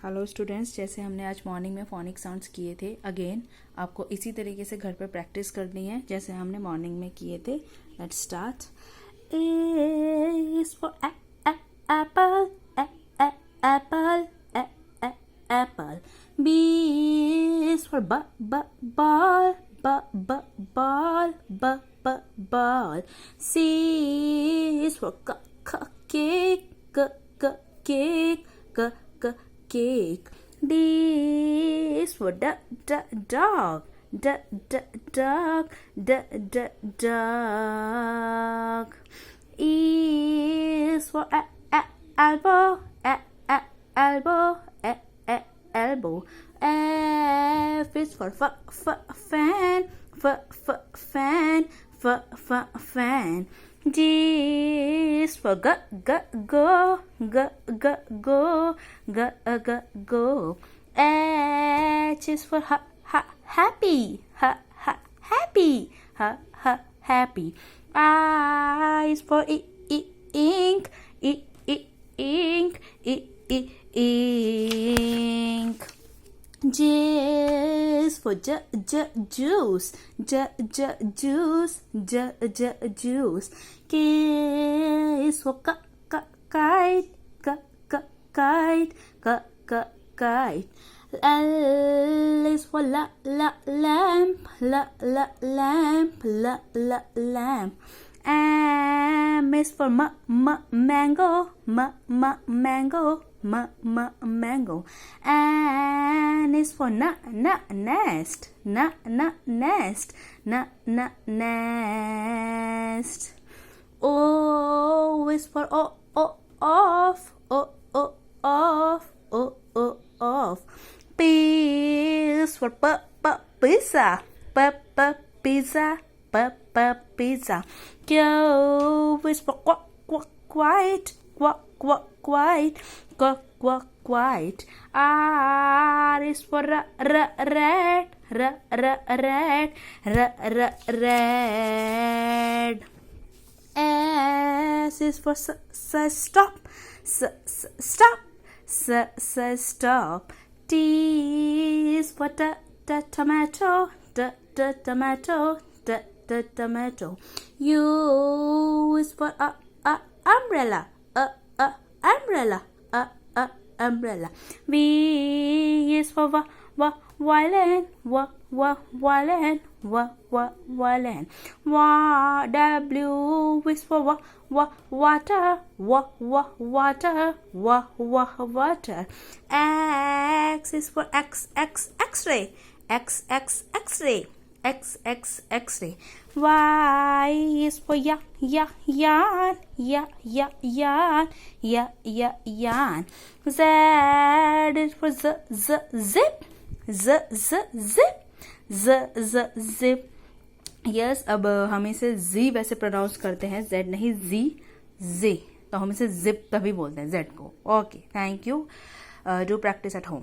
Hello students, जैसे हमने आज मॉर्निंग में फोनिक साउंड्स किए थे, अगेन आपको इसी तरीके से घर पर प्रैक्टिस करनी है जैसे हमने मॉर्निंग में किए थे. Let's start. A is for apple, apple, apple. B is for ball, ball. C is for cake, cake. D is for dog, dog. E is for elbow, elbow. F is for fan, fan. G is for go. H is for happy, happy. I is for ink, ink. J is for juice, juice. K is for kite, kite. L is for lamp, lamp. M is for mango, mango. N is for nest, nest. O is for off, off. P is for pizza, pizza. Q is for quiet, R is for red, S is for stop, stop. T is for tomato, tomato. U is for umbrella, umbrella. V is for violin, violin. W is for water, water. X is for X-ray, X-ray. Y is for yarn, yarn. Z is for zip. Yes, अब हम इसे जी वैसे pronounce करते हैं, Z नहीं, जी, तो हम इसे जिप तभी बोलते हैं जेड को. Okay, thank you. Do practice at home.